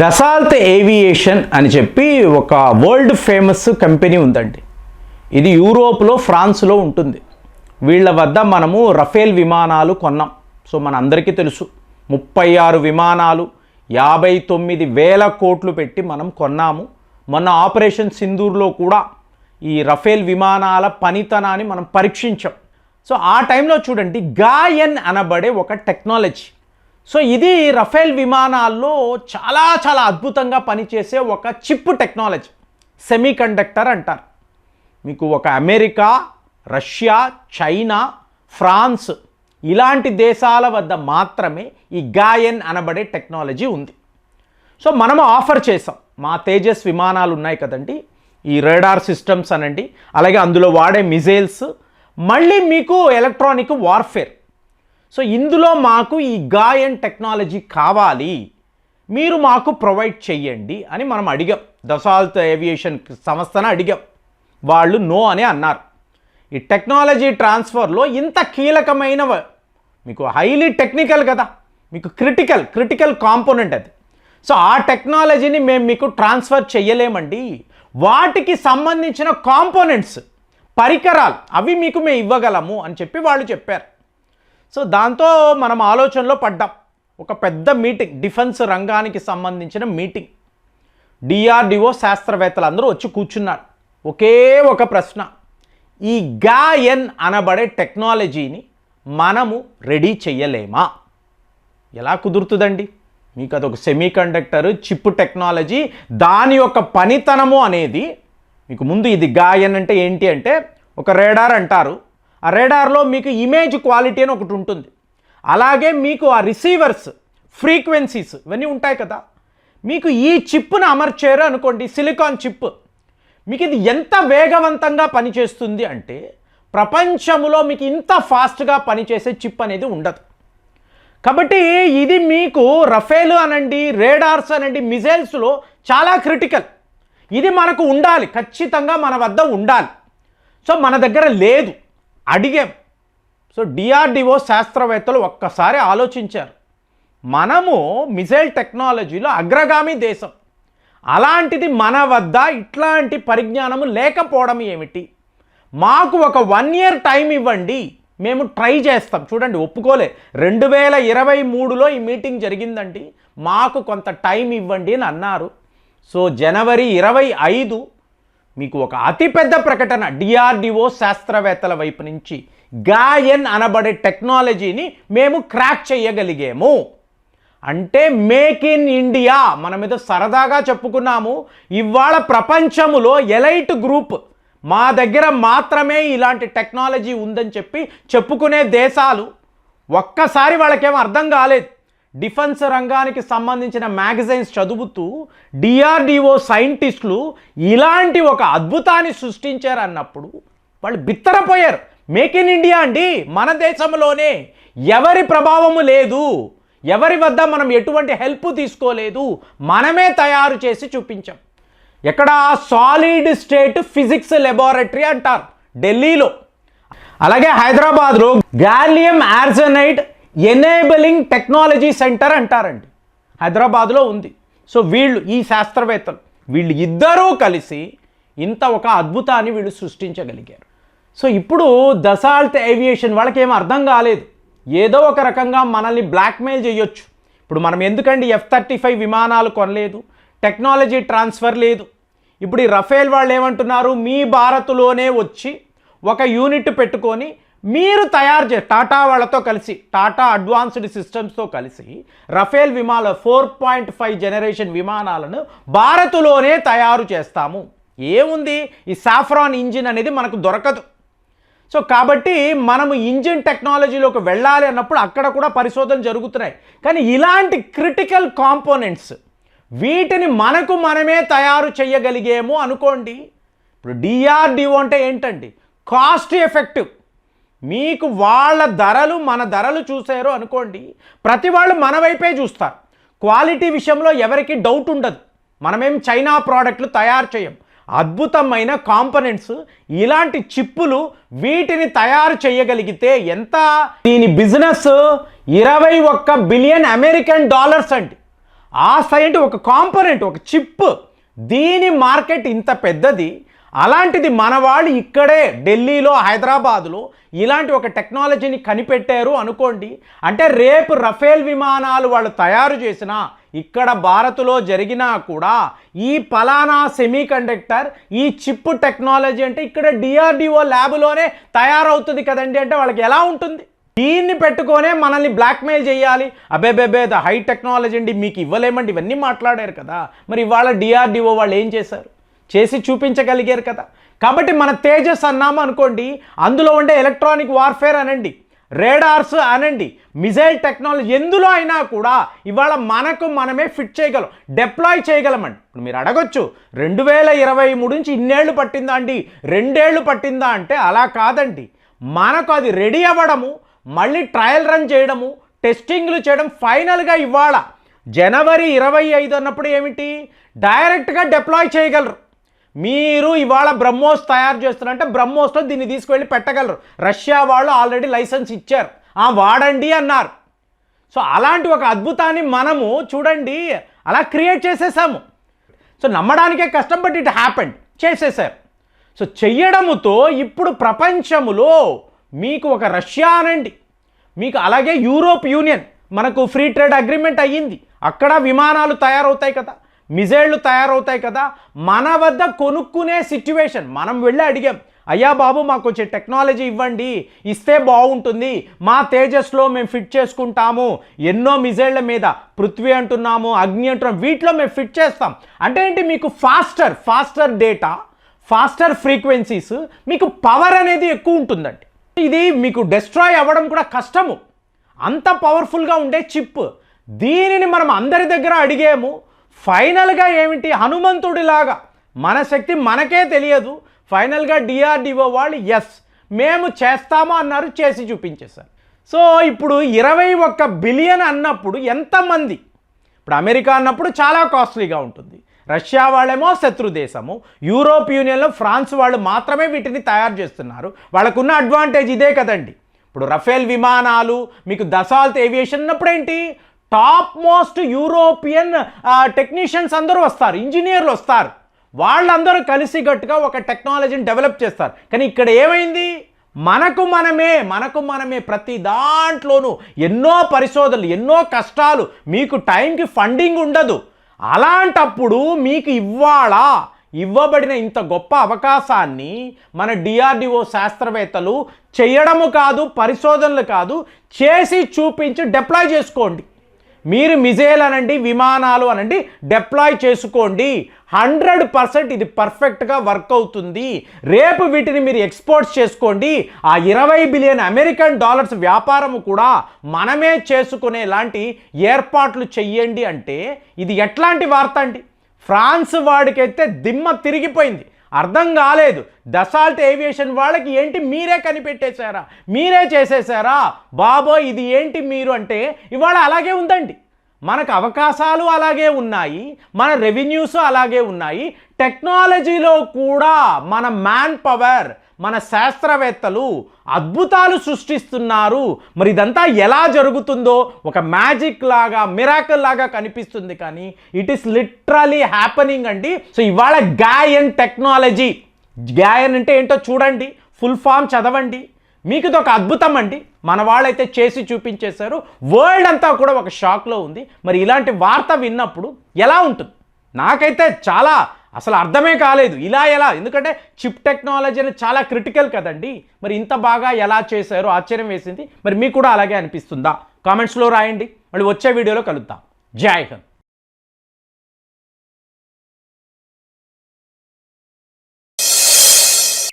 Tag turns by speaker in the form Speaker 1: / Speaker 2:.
Speaker 1: దసాల్త్ aviation అని చెప్పి ఒక వరల్డ్ ఫేమస్ కంపెనీ ఉందండి. ఇది యూరోప్లో, ఫ్రాన్స్లో ఉంటుంది. వీళ్ళ వద్ద మనము రఫేల్ విమానాలు కొన్నాం. సో మన అందరికీ తెలుసు 36 విమానాలు 59,000 కోట్లు పెట్టి మనం కొన్నాము. మొన్న ఆపరేషన్ సింధూర్లో కూడా ఈ రఫేల్ విమానాల పనితనాన్ని మనం పరీక్షించాం. సో ఆ టైంలో చూడండి, గాయన్ అనబడే ఒక టెక్నాలజీ. సో ఇది రఫేల్ విమానాల్లో చాలా చాలా అద్భుతంగా పనిచేసే ఒక చిప్ టెక్నాలజీ, సెమీ కండక్టర్ అంటారు. మీకు ఒక అమెరికా, రష్యా, చైనా, ఫ్రాన్స్ ఇలాంటి దేశాల వద్ద మాత్రమే ఈ గాయన్ అనబడే టెక్నాలజీ ఉంది. సో మనము ఆఫర్ చేసాం. మా తేజస్ విమానాలు ఉన్నాయి కదండి, ఈ రేడార్ సిస్టమ్స్ అనండి, అలాగే అందులో వాడే మిజైల్స్, మళ్ళీ మీకు ఎలక్ట్రానిక్ వార్ఫేర్. సో ఇందులో మాకు ఈ గాయన్ టెక్నాలజీ కావాలి, మీరు మాకు ప్రొవైడ్ చెయ్యండి అని మనం అడిగాం. దసాల్త్ ఏవియేషన్ సంస్థను అడిగాం. వాళ్ళు నో అని అన్నారు. ఈ టెక్నాలజీ ట్రాన్స్ఫర్లో ఇంత కీలకమైన, మీకు హైలీ టెక్నికల్ కదా, మీకు క్రిటికల్ కాంపోనెంట్ అది. సో ఆ టెక్నాలజీని మేము మీకు ట్రాన్స్ఫర్ చెయ్యలేమండి. వాటికి సంబంధించిన కాంపోనెంట్స్, పరికరాలు అవి మీకు మేము ఇవ్వగలము అని చెప్పి వాళ్ళు చెప్పారు. సో దాంతో మనం ఆలోచనలో పడ్డాం. ఒక పెద్ద మీటింగ్, డిఫెన్స్ రంగానికి సంబంధించిన మీటింగ్. డిఆర్డిఓ శాస్త్రవేత్తలు అందరూ వచ్చి కూర్చున్నారు. ఒకే ఒక ప్రశ్న, ఈ గాయన్ అనబడే టెక్నాలజీని మనము రెడీ చెయ్యలేమా? ఎలా కుదురుతుందండి? మీకు అదొక సెమీ కండక్టర్ చిప్ టెక్నాలజీ, దాని యొక్క పనితనము అనేది మీకు ముందు, ఇది గాయన్ అంటే ఏంటి అంటే ఒక రేడార్ అంటారు. ఆ రేడార్లో మీకు ఇమేజ్ క్వాలిటీ అని ఒకటి ఉంటుంది. అలాగే మీకు ఆ రిసీవర్స్, ఫ్రీక్వెన్సీస్ ఇవన్నీ ఉంటాయి కదా. మీకు ఈ చిప్ను అమర్చారు అనుకోండి, సిలికాన్ చిప్, మీకు ఇది ఎంత వేగవంతంగా పనిచేస్తుంది అంటే ప్రపంచంలో మీకు ఇంత ఫాస్ట్గా పనిచేసే చిప్ అనేది ఉండదు. కాబట్టి ఇది మీకు రఫేల్ అనండి, రేడార్స్ అనండి, మిజైల్స్లో చాలా క్రిటికల్. ఇది మనకు ఉండాలి, ఖచ్చితంగా మన వద్ద ఉండాలి. సో మన దగ్గర లేదు, అడిగాం. సో డిఆర్డిఓ శాస్త్రవేత్తలు ఒక్కసారి ఆలోచించారు. మనము మిజైల్ టెక్నాలజీలో అగ్రగామి దేశం, అలాంటిది మన వద్ద ఇట్లాంటి పరిజ్ఞానము లేకపోవడం ఏమిటి? మాకు ఒక 1 year టైం ఇవ్వండి, మేము ట్రై చేస్తాం. చూడండి, ఒప్పుకోలే. 2023లో ఈ మీటింగ్ జరిగిందండి, మాకు కొంత టైం ఇవ్వండి అని అన్నారు. సో జనవరి 25 మీకు ఒక అతిపెద్ద ప్రకటన డిఆర్డిఓ శాస్త్రవేత్తల వైపు నుంచి, గాయన్ అనబడే టెక్నాలజీని మేము క్రాక్ చేయగలిగాము. అంటే మేక్ ఇన్ ఇండియా. మన మీద సరదాగా చెప్పుకున్నాము. ఇవాళ ప్రపంచములో ఎలైట్ గ్రూప్, మా దగ్గర మాత్రమే ఇలాంటి టెక్నాలజీ ఉందని చెప్పి చెప్పుకునే దేశాలు, ఒక్కసారి వాళ్ళకేమో అర్థం కాలేదు. డిఫెన్స్ రంగానికి సంబంధించిన మ్యాగజైన్స్ చదువుతూ డిఆర్డిఓ సైంటిస్టులు ఇలాంటి ఒక అద్భుతాన్ని సృష్టించారు అన్నప్పుడు వాళ్ళు బిత్తరపోయారు. మేక్ ఇన్ ఇండియా అండి, మన దేశంలోనే, ఎవరి ప్రభావము లేదు, ఎవరి వద్ద మనం ఎటువంటి హెల్ప్ తీసుకోలేదు, మనమే తయారు చేసి చూపించాం. ఎక్కడ? సాలిడ్ స్టేట్ ఫిజిక్స్ లెబారెటరీ అంటారు ఢిల్లీలో. అలాగే హైదరాబాద్లో గాలియం ఆర్సెనైడ్ ఎనేబలింగ్ టెక్నాలజీ సెంటర్ అంటారండి, హైదరాబాద్లో ఉంది. సో వీళ్ళు, ఈ శాస్త్రవేత్తలు, వీళ్ళు ఇద్దరూ కలిసి ఇంత ఒక అద్భుతాన్ని వీళ్ళు సృష్టించగలిగారు. సో ఇప్పుడు దసాల్త్ ఏవియేషన్ వాళ్ళకి ఏం అర్థం కాలేదు. ఏదో ఒక రకంగా మనల్ని బ్లాక్మెయిల్ చేయొచ్చు. ఇప్పుడు మనం ఎందుకండి F-35 విమానాలు కొనలేదు, టెక్నాలజీ ట్రాన్స్ఫర్ లేదు. ఇప్పుడు ఈ రఫేల్ వాళ్ళు ఏమంటున్నారు, మీ భారత్లోనే వచ్చి ఒక యూనిట్ పెట్టుకొని మీరు తయారు చే, టాటా వాళ్ళతో కలిసి, టాటా అడ్వాన్స్డ్ సిస్టమ్స్తో కలిసి రఫేల్ విమానాలు 4.5 జనరేషన్ విమానాలను భారత్లోనే తయారు చేస్తాము. ఏముంది, ఈ సాఫ్రాన్ ఇంజిన్ అనేది మనకు దొరకదు. సో కాబట్టి మనము ఇంజిన్ టెక్నాలజీలోకి వెళ్ళాలి అన్నప్పుడు అక్కడ కూడా పరిశోధన జరుగుతున్నాయి. కానీ ఇలాంటి క్రిటికల్ కాంపోనెంట్స్, వీటిని మనకు మనమే తయారు చేయగలిగేమో అనుకోండి. ఇప్పుడు డిఆర్డిఓ అంటే ఏంటండి, కాస్ట్ ఎఫెక్టివ్. మీకు వాళ్ళ ధరలు మన ధరలు చూసారు అనుకోండి, ప్రతి వాళ్ళు మన వైపే చూస్తారు. క్వాలిటీ విషయంలో ఎవరికి డౌట్ ఉండదు. మనమేం చైనా ప్రోడక్ట్లు తయారు చేయం. అద్భుతమైన కాంపోనెంట్స్, ఇలాంటి చిప్పులు, వీటిని తయారు చేయగలిగితే ఎంత, దీని బిజినెస్ $21 బిలియన్ అండి. ఆ సైడ్ ఒక కాంపోనెంట్, ఒక చిప్, దీని మార్కెట్ ఇంత పెద్దది. అలాంటిది మన వాళ్ళు ఇక్కడే ఢిల్లీలో, హైదరాబాదులో ఇలాంటి ఒక టెక్నాలజీని కనిపెట్టారు అనుకోండి. అంటే రేపు రఫేల్ విమానాలు వాళ్ళు తయారు చేసినా, ఇక్కడ భారత్లో జరిగినా కూడా ఈ పలానా సెమీకండక్టర్, ఈ చిప్ టెక్నాలజీ అంటే ఇక్కడ డిఆర్డిఓ ల్యాబ్లోనే తయారవుతుంది కదండి అంటే వాళ్ళకి ఎలా ఉంటుంది? దీన్ని పెట్టుకొనే మనల్ని బ్లాక్మెయిల్ చేయాలి. అబేబేబే ద హై టెక్నాలజీ అండి, మీకు ఇవ్వలేమండి, ఇవన్నీ మాట్లాడారు కదా. మరి ఇవాళ డిఆర్డిఓ వాళ్ళు ఏం చేశారు? చేసి చూపించగలిగారు కదా. కాబట్టి మన తేజస్ అన్నాము అనుకోండి, అందులో ఉండే ఎలక్ట్రానిక్ వార్ఫేర్ అనండి, రేడార్స్ అనండి, మిజైల్ టెక్నాలజీ, ఎందులో అయినా కూడా ఇవాళ మనకు మనమే ఫిట్ చేయగలం, డిప్లాయ్ చేయగలమండి. ఇప్పుడు మీరు అడగొచ్చు 2023 నుంచి ఇన్నేళ్ళు పట్టిందా అండి, 2 ఏళ్ళు పట్టిందా అంటే అలా కాదండి. మనకు అది రెడీ అవ్వడము, మళ్ళీ ట్రయల్ రన్ చేయడము, టెస్టింగ్లు చేయడం, ఫైనల్గా ఇవాళ జనవరి 25 అన్నప్పుడు ఏమిటి డైరెక్ట్గా డిప్లాయ్ చేయగలరు. మీరు ఇవాళ బ్రహ్మోస్ తయారు చేస్తున్నారంటే బ్రహ్మోస్లో దీన్ని తీసుకువెళ్ళి పెట్టగలరు. రష్యా వాళ్ళు ఆల్రెడీ లైసెన్స్ ఇచ్చారు, వాడండి అన్నారు. సో అలాంటి ఒక అద్భుతాన్ని మనము చూడండి అలా క్రియేట్ చేసేసాము. సో నమ్మడానికే కష్టం, బట్ ఇట్ హ్యాపెండ్, చేసేసారు. సో చెయ్యడముతో ఇప్పుడు ప్రపంచములో మీకు ఒక రష్యా అనండి, మీకు అలాగే యూరోప్ యూనియన్, మనకు ఫ్రీ ట్రేడ్ అగ్రిమెంట్ అయ్యింది, అక్కడ విమానాలు తయారవుతాయి కదా, మిజైళ్ళు తయారవుతాయి కదా. మన వద్ద కొనుక్కునే సిచ్యువేషన్, మనం వెళ్ళి అడిగాం, అయ్యా బాబు మాకు వచ్చే టెక్నాలజీ ఇవ్వండి, ఇస్తే బాగుంటుంది, మా తేజస్లో మేము ఫిట్ చేసుకుంటాము, ఎన్నో మిజైళ్ళ మీద పృథ్వీ అంటున్నాము, అగ్ని అంటున్నాము, వీటిలో మేము ఫిట్ చేస్తాం అంటే ఏంటి, మీకు ఫాస్టర్ డేటా, ఫాస్టర్ ఫ్రీక్వెన్సీస్, మీకు పవర్ అనేది ఎక్కువ ఉంటుందండి. ఇది మీకు డిస్ట్రాయ్ అవ్వడం కూడా కష్టము, అంత పవర్ఫుల్గా ఉండే చిప్. దీనిని మనం అందరి దగ్గర అడిగాము. ఫైనల్గా ఏమిటి, హనుమంతుడిలాగా మన శక్తి మనకే తెలియదు. ఫైనల్గా డిఆర్డిఓ వాళ్ళు ఎస్ మేము చేస్తాము అన్నారు, చేసి చూపించేశారు. సో ఇప్పుడు 21 బిలియన్ అన్నప్పుడు ఎంతమంది, ఇప్పుడు అమెరికా అన్నప్పుడు చాలా కాస్ట్లీగా ఉంటుంది, రష్యా వాళ్ళేమో శత్రు దేశము, యూరోప్ యూనియన్లో ఫ్రాన్స్ వాళ్ళు మాత్రమే వీటిని తయారు చేస్తున్నారు. వాళ్ళకున్న అడ్వాంటేజ్ ఇదే కదండి. ఇప్పుడు రఫేల్ విమానాలు, మీకు దసాల్ట్ ఏవియేషన్ అన్నప్పుడు ఏంటి, టాప్ మోస్ట్ యూరోపియన్ టెక్నీషియన్స్ అందరూ వస్తారు, ఇంజనీర్లు వస్తారు, వాళ్ళందరూ కలిసిగట్టుగా ఒక టెక్నాలజీని డెవలప్ చేస్తారు. కానీ ఇక్కడ ఏమైంది, మనకు మనమే ప్రతి దాంట్లోనూ ఎన్నో పరిశోధనలు, ఎన్నో కష్టాలు, మీకు టైంకి ఫండింగ్ ఉండదు. అలాంటప్పుడు మీకు ఇవ్వబడిన ఇంత గొప్ప అవకాశాన్ని మన డిఆర్డిఓ శాస్త్రవేత్తలు చేయడము కాదు, పరిశోధనలు కాదు, చేసి చూపించి డిప్లాయ్ చేసుకోండి. మీరు మిజైల్ అనండి, విమానాలు అనండి, డిప్లాయ్ చేసుకోండి. 100% ఇది పర్ఫెక్ట్గా వర్క్ అవుతుంది. రేపు వీటిని మీరు ఎక్స్పోర్ట్స్ చేసుకోండి. ఆ 20 బిలియన్ అమెరికన్ డాలర్స్ వ్యాపారము కూడా మనమే చేసుకునేలాంటి ఏర్పాట్లు చెయ్యండి అంటే ఇది ఎట్లాంటి వార్త అండి? ఫ్రాన్స్ వాడికైతే దిమ్మ తిరిగిపోయింది, అర్థం కాలేదు. దసాల్ట్ ఏవియేషన్ వాళ్ళకి ఏంటి మీరే కనిపెట్టేశారా, మీరే చేసేసారా బాబోయ్, ఇది ఏంటి మీరు అంటే ఇవాళ అలాగే ఉందండి. మనకు అవకాశాలు అలాగే ఉన్నాయి, మన రెవెన్యూస్ అలాగే ఉన్నాయి, టెక్నాలజీలో కూడా మన మ్యాన్ పవర్, మన శాస్త్రవేత్తలు అద్భుతాలు సృష్టిస్తున్నారు. మరి ఇదంతా ఎలా జరుగుతుందో ఒక మ్యాజిక్ లాగా, మిరాకిల్ లాగా కనిపిస్తుంది, కానీ ఇట్ ఈస్ లిటరలీ హ్యాపెనింగ్ అండి. సో ఇవాళ గాయన్ టెక్నాలజీ, గాయన్ అంటే ఏంటో చూడండి, ఫుల్ ఫామ్ చదవండి, మీకు ఇది ఒక అద్భుతం అండి. మన వాళ్ళైతే చేసి చూపించేశారు, వరల్డ్ అంతా కూడా ఒక షాక్లో ఉంది. మరి ఇలాంటి వార్త విన్నప్పుడు ఎలా ఉంటుంది? నాకైతే చాలా అసలు అర్థమే కాలేదు, ఇలా ఎలా, ఎందుకంటే చిప్ టెక్నాలజీ అనేది చాలా క్రిటికల్ కదండి. మరి ఇంత బాగా ఎలా చేశారో ఆశ్చర్యం వేసింది. మరి మీకు కూడా అలాగే అనిపిస్తుందా? కామెంట్స్లో రాయండి. మళ్ళీ వచ్చే వీడియోలో కలుద్దాం. జై హింద్.